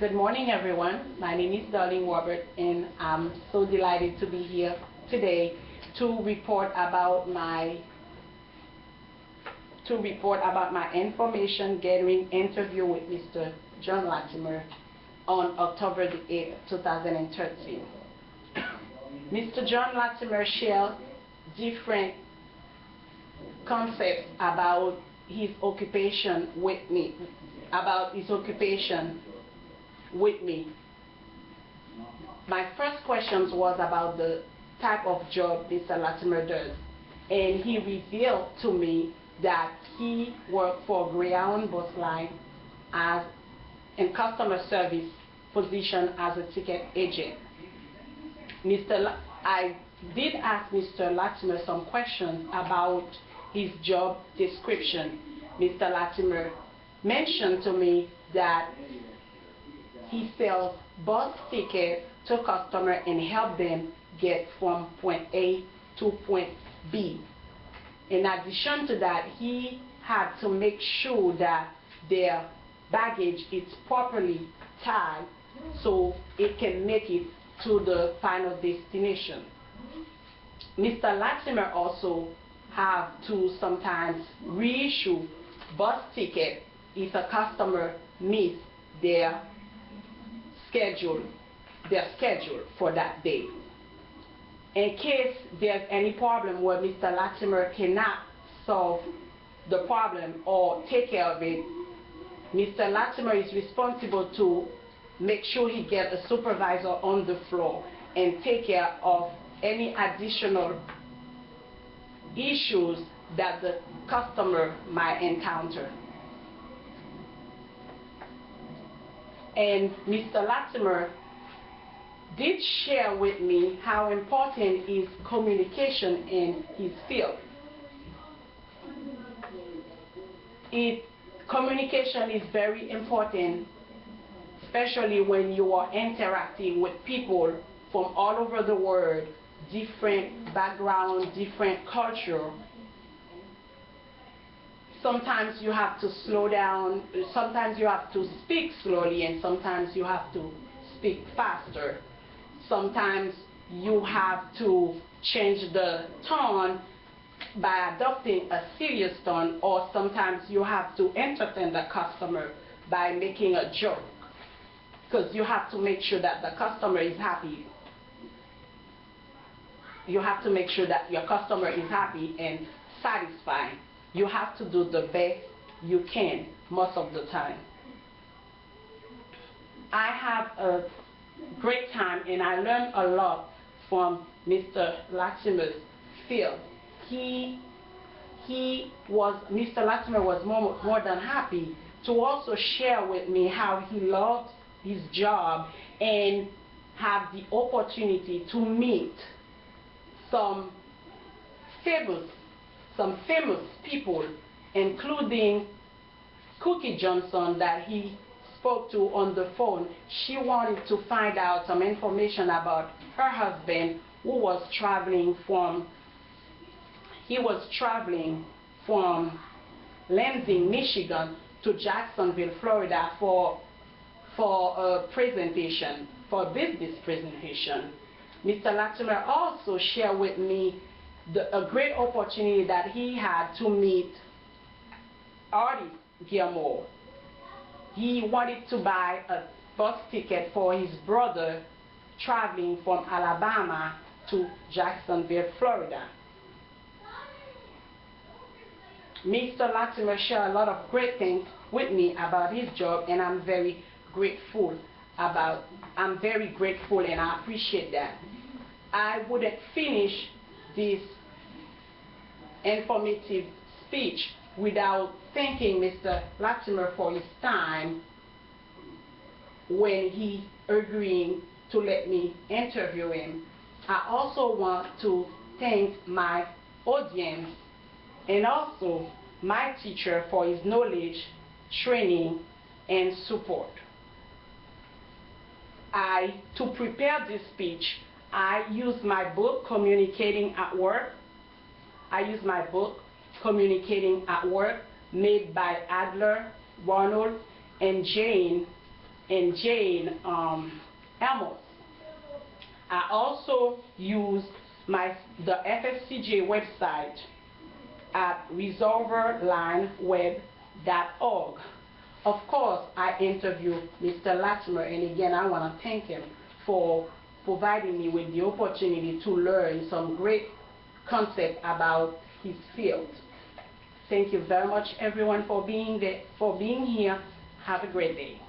Good morning, everyone. My name is Darlene Robert, and I'm so delighted to be here today to report about my information gathering interview with Mr. John Latimer on October the 8th, 2013. Mr. John Latimer shared different concepts about his occupation with me, My first question was about the type of job Mr. Latimer does, and he revealed to me that he worked for Greyhound Bus Line as in customer service position as a ticket agent. I did ask Mr. Latimer some questions about his job description. Mr. Latimer mentioned to me that he sells bus tickets to customers and help them get from point A to point B. In addition to that, he had to make sure that their baggage is properly tagged so it can make it to the final destination. Mr. Latimer also have to sometimes reissue bus ticket if a customer missed their schedule for that day. In case there's any problem where Mr. Latimer cannot solve the problem or take care of it, Mr. Latimer is responsible to make sure he gets a supervisor on the floor and take care of any additional issues that the customer might encounter. And Mr. Latimer did share with me how important is communication in his field. Communication is very important, especially when you are interacting with people from all over the world, different backgrounds, different culture. Sometimes you have to slow down, sometimes you have to speak slowly, and sometimes you have to speak faster. Sometimes you have to change the tone by adopting a serious tone, or sometimes you have to entertain the customer by making a joke, because you have to make sure that the customer is happy. You have to make sure that your customer is happy and satisfied. You have to do the best you can most of the time. I have a great time and I learned a lot from Mr. Latimer's field. Mr. Latimer was more than happy to also share with me how he loves his job and have the opportunity to meet some famous people, including Cookie Johnson that he spoke to on the phone. She wanted to find out some information about her husband who was traveling from Lansing, Michigan to Jacksonville, Florida for a presentation, for a business presentation. Mr. Latimer also shared with me a great opportunity that he had to meet Artie Gilmore. He wanted to buy a bus ticket for his brother traveling from Alabama to Jacksonville, Florida. Mr. Latimer shared a lot of great things with me about his job, and I'm very grateful and I appreciate that. I wouldn't finish this informative speech without thanking Mr. Latimer for his time when he agreed to let me interview him. I also want to thank my audience and also my teacher for his knowledge, training, and support. To prepare this speech, I used my book, Communicating at Work. Made by Adler, Ronald, and Jane and Jane Amos. I also use the FFCJ website at resolverlineweb.org. Of course, I interviewed Mr. Latimer, and again, I want to thank him for providing me with the opportunity to learn some great concept about his field. Thank you very much, everyone, for being here. Have a great day.